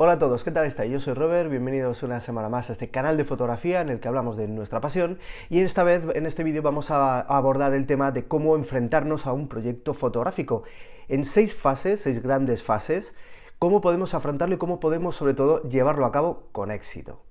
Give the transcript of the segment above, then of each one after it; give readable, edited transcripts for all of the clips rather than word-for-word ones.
Hola a todos, ¿qué tal estáis? Yo soy Robert, bienvenidos una semana más a este canal de fotografía en el que hablamos de nuestra pasión y esta vez en este vídeo vamos a abordar el tema de cómo enfrentarnos a un proyecto fotográfico en 6 fases, 6 grandes fases, cómo podemos afrontarlo y cómo podemos sobre todo llevarlo a cabo con éxito.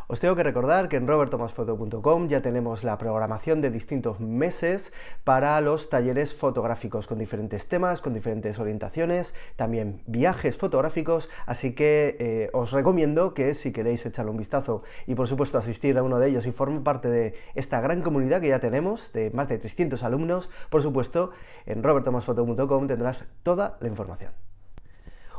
Os tengo que recordar que en roberttomasfoto.com ya tenemos la programación de distintos meses para los talleres fotográficos con diferentes temas, con diferentes orientaciones, también viajes fotográficos, así que os recomiendo que si queréis echarle un vistazo y por supuesto asistir a uno de ellos y formar parte de esta gran comunidad que ya tenemos, de más de 300 alumnos, por supuesto, en roberttomasfoto.com tendrás toda la información.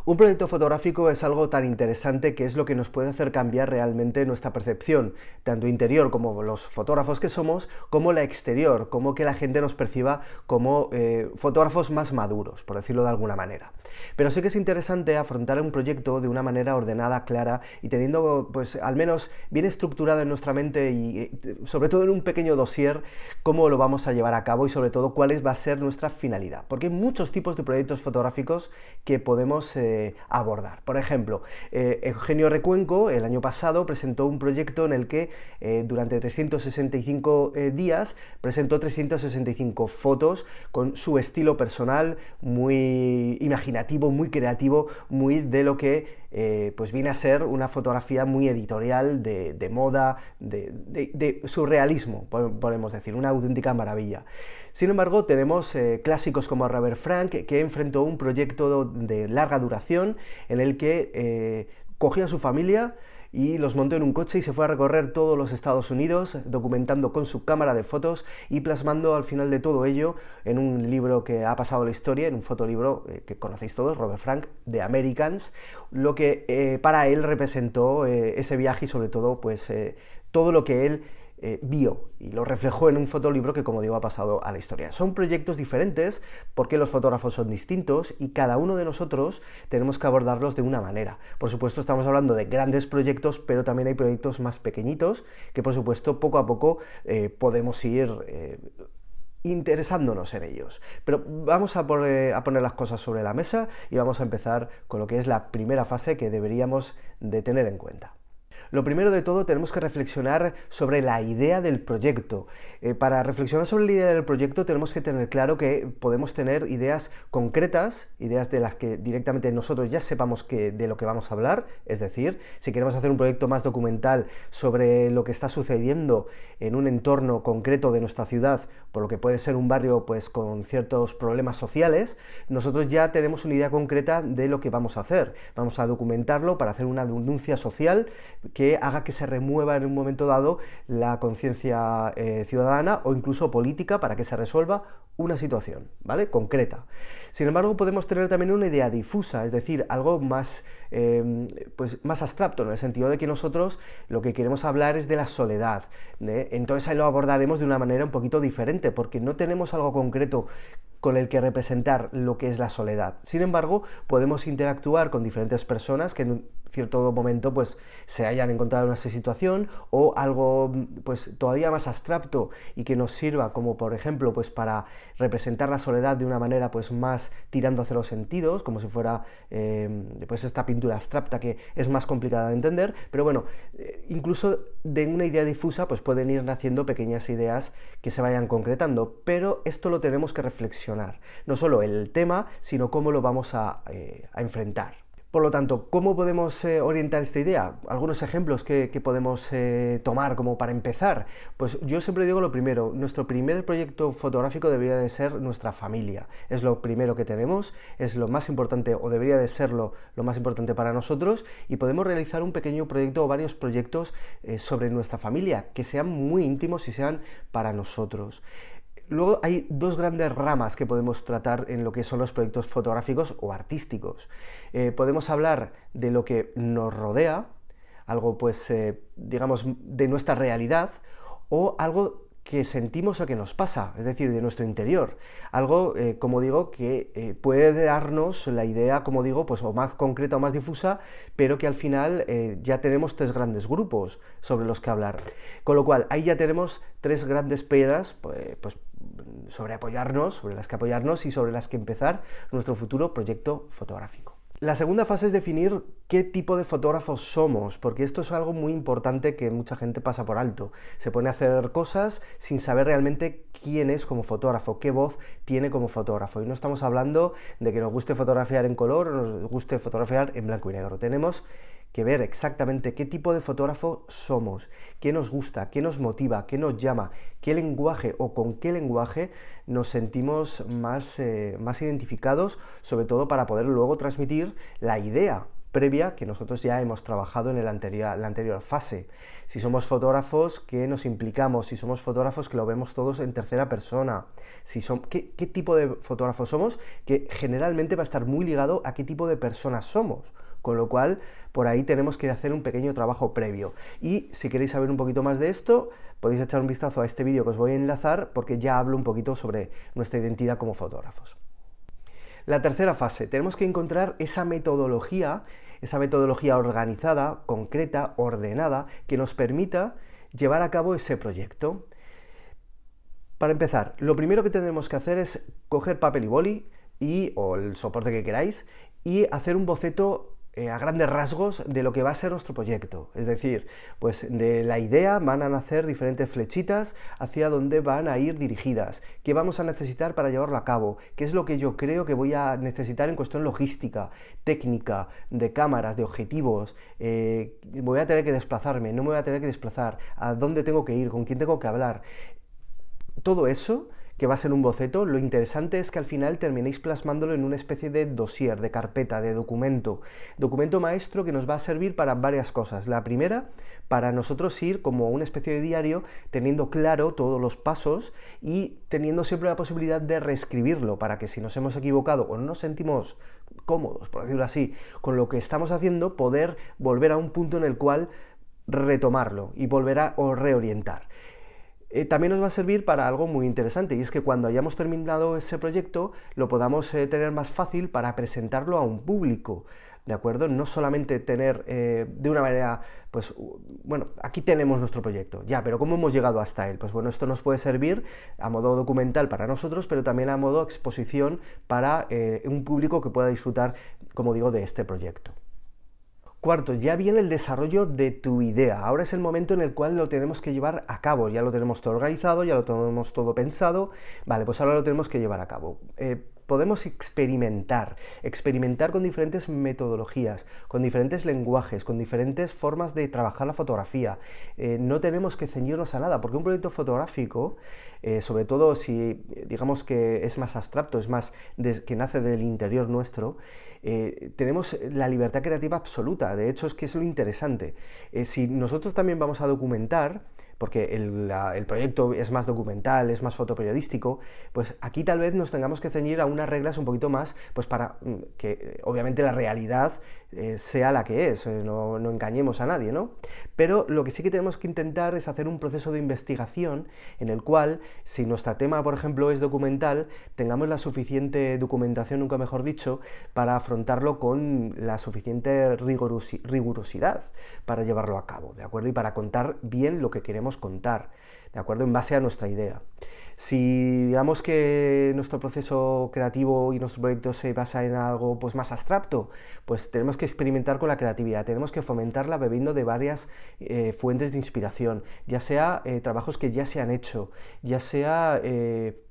Un proyecto fotográfico es algo tan interesante que es lo que nos puede hacer cambiar realmente nuestra percepción, tanto interior como los fotógrafos que somos, como la exterior, como que la gente nos perciba como fotógrafos más maduros, por decirlo de alguna manera. Pero sí que es interesante afrontar un proyecto de una manera ordenada, clara y teniendo pues al menos bien estructurado en nuestra mente y sobre todo en un pequeño dossier cómo lo vamos a llevar a cabo y sobre todo cuál va a ser nuestra finalidad, porque hay muchos tipos de proyectos fotográficos que podemos abordar. Por ejemplo, Eugenio Recuenco el año pasado presentó un proyecto en el que durante 365 días presentó 365 fotos con su estilo personal muy imaginativo, muy creativo, muy de lo que pues viene a ser una fotografía muy editorial de moda, de surrealismo, podemos decir, una auténtica maravilla. Sin embargo, tenemos clásicos como Robert Frank, que enfrentó un proyecto de larga duración en el que cogió a su familia y los montó en un coche y se fue a recorrer todos los Estados Unidos, documentando con su cámara de fotos y plasmando al final de todo ello en un libro que ha pasado a la historia, en un fotolibro que conocéis todos, Robert Frank, The Americans, lo que para él representó ese viaje y sobre todo pues todo lo que él vio y lo reflejó en un fotolibro que, como digo, ha pasado a la historia. Son proyectos diferentes porque los fotógrafos son distintos y cada uno de nosotros tenemos que abordarlos de una manera. Por supuesto, estamos hablando de grandes proyectos, pero también hay proyectos más pequeñitos que, por supuesto, poco a poco podemos ir interesándonos en ellos. Pero vamos a poner las cosas sobre la mesa y vamos a empezar con lo que es la primera fase que deberíamos de tener en cuenta. Lo primero de todo tenemos que reflexionar sobre la idea del proyecto. Para reflexionar sobre la idea del proyecto tenemos que tener claro que podemos tener ideas concretas, ideas de las que directamente nosotros ya sepamos de lo que vamos a hablar, es decir, si queremos hacer un proyecto más documental sobre lo que está sucediendo en un entorno concreto de nuestra ciudad, por lo que puede ser un barrio pues con ciertos problemas sociales, nosotros ya tenemos una idea concreta de lo que vamos a hacer. Vamos a documentarlo para hacer una denuncia social que haga que se remueva en un momento dado la conciencia ciudadana o incluso política para que se resuelva una situación, ¿vale? Concreta. Sin embargo, podemos tener también una idea difusa, es decir, algo más, pues más abstracto, en el sentido de que nosotros lo que queremos hablar es de la soledad, ¿eh? Entonces ahí lo abordaremos de una manera un poquito diferente, porque no tenemos algo concreto con el que representar lo que es la soledad. Sin embargo, podemos interactuar con diferentes personas que en un cierto momento pues se hayan encontrado en esa situación o algo pues todavía más abstracto y que nos sirva como por ejemplo pues para representar la soledad de una manera pues más tirando hacia los sentidos, como si fuera pues esta pintura abstracta que es más complicada de entender, pero bueno, incluso de una idea difusa pues pueden ir naciendo pequeñas ideas que se vayan concretando, pero esto lo tenemos que reflexionar, no solo el tema, sino cómo lo vamos a enfrentar. Por lo tanto, ¿cómo podemos orientar esta idea? Algunos ejemplos que podemos tomar como para empezar. Pues yo siempre digo lo primero, nuestro primer proyecto fotográfico debería de ser nuestra familia. Es lo primero que tenemos, es lo más importante o debería de serlo lo más importante para nosotros y podemos realizar un pequeño proyecto o varios proyectos sobre nuestra familia que sean muy íntimos y sean para nosotros. Luego hay dos grandes ramas que podemos tratar en lo que son los proyectos fotográficos o artísticos. Podemos hablar de lo que nos rodea, algo pues digamos de nuestra realidad o algo que sentimos o que nos pasa, es decir, de nuestro interior. Algo, como digo, que puede darnos la idea, como digo, pues o más concreta o más difusa, pero que al final ya tenemos 3 grandes grupos sobre los que hablar. Con lo cual, ahí ya tenemos 3 grandes piedras, pues sobre las que apoyarnos y sobre las que empezar nuestro futuro proyecto fotográfico. La segunda fase es definir qué tipo de fotógrafos somos, porque esto es algo muy importante que mucha gente pasa por alto. Se pone a hacer cosas sin saber realmente quién es como fotógrafo, qué voz tiene como fotógrafo. Y no estamos hablando de que nos guste fotografiar en color o nos guste fotografiar en blanco y negro. Tenemos que ver exactamente qué tipo de fotógrafo somos, qué nos gusta, qué nos motiva, qué nos llama, qué lenguaje o con qué lenguaje nos sentimos más identificados, sobre todo para poder luego transmitir la idea previa que nosotros ya hemos trabajado en la anterior fase. Si somos fotógrafos que nos implicamos, si somos fotógrafos que lo vemos todos en tercera persona, ¿qué tipo de fotógrafos somos? Que generalmente va a estar muy ligado a qué tipo de personas somos, con lo cual por ahí tenemos que hacer un pequeño trabajo previo. Y si queréis saber un poquito más de esto, podéis echar un vistazo a este vídeo que os voy a enlazar, porque ya hablo un poquito sobre nuestra identidad como fotógrafos. La tercera fase, tenemos que encontrar esa metodología organizada, concreta, ordenada, que nos permita llevar a cabo ese proyecto. Para empezar, lo primero que tendremos que hacer es coger papel y boli o el soporte que queráis y hacer un boceto a grandes rasgos de lo que va a ser nuestro proyecto. Es decir, pues de la idea van a nacer diferentes flechitas hacia donde van a ir dirigidas, qué vamos a necesitar para llevarlo a cabo, qué es lo que yo creo que voy a necesitar en cuestión logística, técnica, de cámaras, de objetivos, voy a tener que desplazarme, no me voy a tener que desplazar, a dónde tengo que ir, con quién tengo que hablar. Todo eso que va a ser un boceto, lo interesante es que al final terminéis plasmándolo en una especie de dossier, de carpeta, de documento maestro que nos va a servir para varias cosas. La primera, para nosotros ir como una especie de diario, teniendo claro todos los pasos y teniendo siempre la posibilidad de reescribirlo, para que si nos hemos equivocado o no nos sentimos cómodos, por decirlo así, con lo que estamos haciendo, poder volver a un punto en el cual retomarlo y volver a reorientar. También nos va a servir para algo muy interesante, y es que cuando hayamos terminado ese proyecto lo podamos tener más fácil para presentarlo a un público, ¿de acuerdo? No solamente tener de una manera, pues, bueno, aquí tenemos nuestro proyecto, ya, pero ¿cómo hemos llegado hasta él? Pues bueno, esto nos puede servir a modo documental para nosotros, pero también a modo exposición para un público que pueda disfrutar, como digo, de este proyecto. Cuarto, ya viene el desarrollo de tu idea. Ahora es el momento en el cual lo tenemos que llevar a cabo. Ya lo tenemos todo organizado, ya lo tenemos todo pensado. Vale, pues ahora lo tenemos que llevar a cabo. Podemos experimentar con diferentes metodologías, con diferentes lenguajes, con diferentes formas de trabajar la fotografía. No tenemos que ceñirnos a nada, porque un proyecto fotográfico, sobre todo si digamos que es más abstracto, es más que nace del interior nuestro, tenemos la libertad creativa absoluta. De hecho, es que es lo interesante. Si nosotros también vamos a documentar, porque el proyecto es más documental, es más fotoperiodístico, pues aquí tal vez nos tengamos que ceñir a unas reglas un poquito más, pues para que obviamente la realidad sea la que es, no engañemos a nadie, ¿no? Pero lo que sí que tenemos que intentar es hacer un proceso de investigación en el cual, si nuestro tema, por ejemplo, es documental, tengamos la suficiente documentación, nunca mejor dicho, para afrontarlo con la suficiente rigurosidad para llevarlo a cabo, ¿de acuerdo? Y para contar bien lo que queremos contar, ¿de acuerdo? En base a nuestra idea. Si digamos que nuestro proceso creativo y nuestro proyecto se basa en algo pues más abstracto, pues tenemos que experimentar con la creatividad, tenemos que fomentarla bebiendo de varias fuentes de inspiración, ya sea trabajos que ya se han hecho, ya sea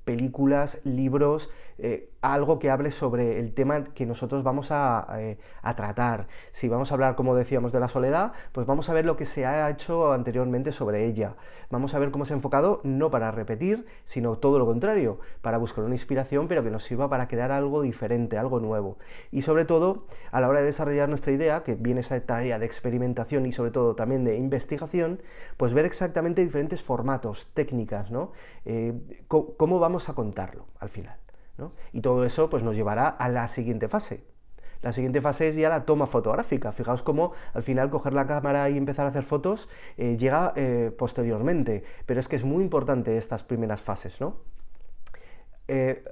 películas, libros, algo que hable sobre el tema que nosotros vamos a tratar. Si vamos a hablar, como decíamos, de la soledad, pues vamos a ver lo que se ha hecho anteriormente sobre ella. Vamos a ver cómo se ha enfocado, no para repetir, sino todo lo contrario, para buscar una inspiración, pero que nos sirva para crear algo diferente, algo nuevo. Y sobre todo, a la hora de desarrollar nuestra idea, que viene esa tarea de experimentación y sobre todo también de investigación, pues ver exactamente diferentes formatos, técnicas, ¿no? Cómo vamos a contarlo al final, ¿no? Y todo eso pues nos llevará a la siguiente fase. La siguiente fase es ya la toma fotográfica. Fijaos cómo al final coger la cámara y empezar a hacer fotos llega posteriormente, pero es que es muy importante estas primeras fases, ¿no?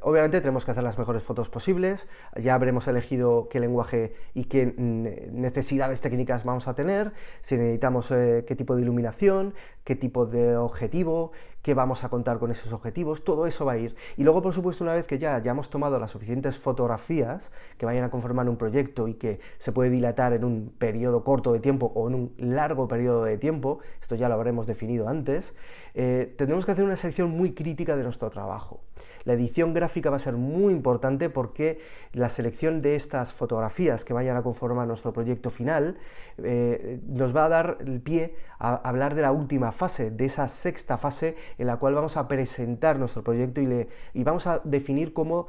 Obviamente tenemos que hacer las mejores fotos posibles, ya habremos elegido qué lenguaje y qué necesidades técnicas vamos a tener, si necesitamos qué tipo de iluminación, qué tipo de objetivo, qué vamos a contar con esos objetivos, todo eso va a ir. Y luego, por supuesto, una vez que ya hayamos tomado las suficientes fotografías que vayan a conformar un proyecto y que se puede dilatar en un periodo corto de tiempo o en un largo periodo de tiempo, esto ya lo habremos definido antes, tendremos que hacer una selección muy crítica de nuestro trabajo. La edición gráfica va a ser muy importante porque la selección de estas fotografías que vayan a conformar nuestro proyecto final nos va a dar el pie a hablar de la última fase, de esa sexta fase en la cual vamos a presentar nuestro proyecto y vamos a definir cómo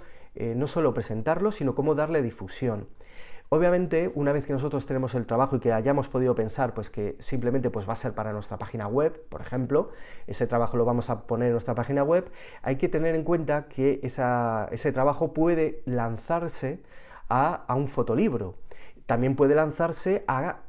no solo presentarlo, sino cómo darle difusión. Obviamente, una vez que nosotros tenemos el trabajo y que hayamos podido pensar pues, que simplemente pues, va a ser para nuestra página web, por ejemplo, ese trabajo lo vamos a poner en nuestra página web, hay que tener en cuenta que ese trabajo puede lanzarse a un fotolibro. También puede lanzarse a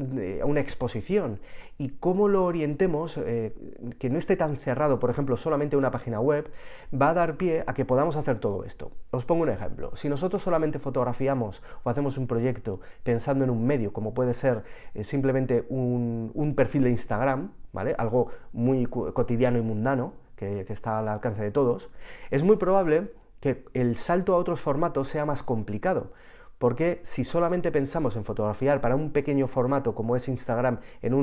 una exposición. Y cómo lo orientemos, que no esté tan cerrado, por ejemplo, solamente una página web, va a dar pie a que podamos hacer todo esto. Os pongo un ejemplo. Si nosotros solamente fotografiamos o hacemos un proyecto pensando en un medio, como puede ser simplemente un perfil de Instagram, ¿vale? Algo muy cotidiano y mundano, que está al alcance de todos, es muy probable que el salto a otros formatos sea más complicado. Porque si solamente pensamos en fotografiar para un pequeño formato como es Instagram, en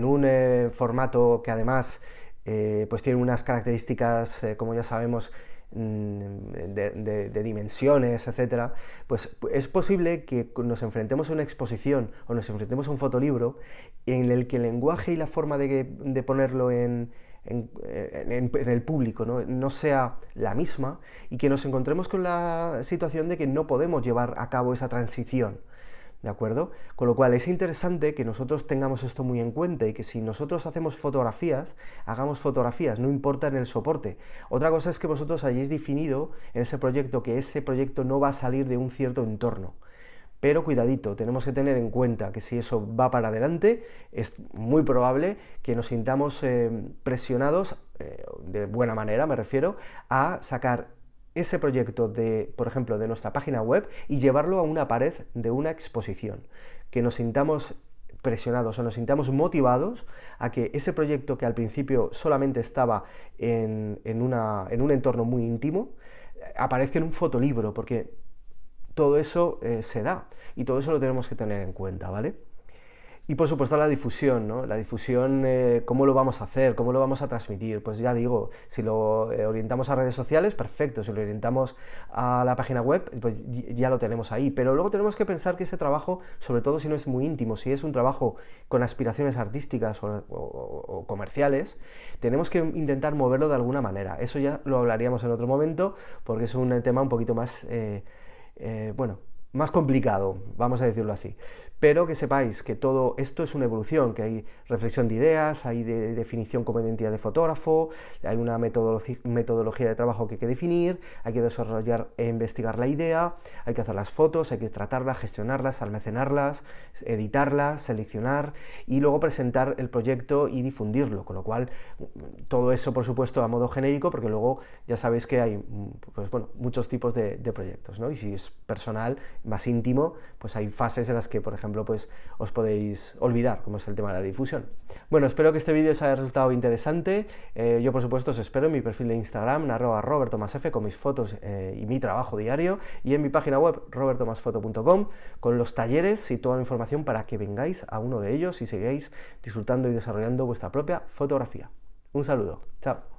un formato que además pues tiene unas características, como ya sabemos, de dimensiones, etcétera, pues es posible que nos enfrentemos a una exposición o nos enfrentemos a un fotolibro en el que el lenguaje y la forma de ponerlo en el público no sea la misma y que nos encontremos con la situación de que no podemos llevar a cabo esa transición, ¿de acuerdo? Con lo cual es interesante que nosotros tengamos esto muy en cuenta y que si nosotros hacemos fotografías, hagamos fotografías, no importa en el soporte. Otra cosa es que vosotros hayáis definido en ese proyecto que ese proyecto no va a salir de un cierto entorno. Pero cuidadito, tenemos que tener en cuenta que si eso va para adelante, es muy probable que nos sintamos presionados, de buena manera me refiero, a sacar ese proyecto por ejemplo, de nuestra página web y llevarlo a una pared de una exposición. Que nos sintamos presionados o nos sintamos motivados a que ese proyecto que al principio solamente estaba en un entorno muy íntimo, aparezca en un fotolibro, porque todo eso se da y todo eso lo tenemos que tener en cuenta, ¿vale? Y por supuesto la difusión, ¿no? La difusión, ¿cómo lo vamos a hacer? ¿Cómo lo vamos a transmitir? Pues ya digo, si lo orientamos a redes sociales, perfecto. Si lo orientamos a la página web, pues ya lo tenemos ahí. Pero luego tenemos que pensar que ese trabajo, sobre todo si no es muy íntimo, si es un trabajo con aspiraciones artísticas o comerciales, tenemos que intentar moverlo de alguna manera. Eso ya lo hablaríamos en otro momento, porque es un tema un poquito más, más complicado, vamos a decirlo así. Pero que sepáis que todo esto es una evolución, que hay reflexión de ideas, hay definición como identidad de fotógrafo, hay una metodología de trabajo que hay que definir, hay que desarrollar e investigar la idea, hay que hacer las fotos, hay que tratarlas, gestionarlas, almacenarlas, editarlas, seleccionar y luego presentar el proyecto y difundirlo, con lo cual todo eso por supuesto a modo genérico, porque luego ya sabéis que hay pues, bueno, muchos tipos de proyectos, ¿no? Y si es personal, más íntimo, pues hay fases en las que, por ejemplo, pues os podéis olvidar, como es el tema de la difusión. Bueno, espero que este vídeo os haya resultado interesante. Yo, por supuesto, os espero en mi perfil de Instagram, @robertomasf, con mis fotos y mi trabajo diario, y en mi página web, robertomasfoto.com, con los talleres y toda la información para que vengáis a uno de ellos y sigáis disfrutando y desarrollando vuestra propia fotografía. Un saludo. Chao.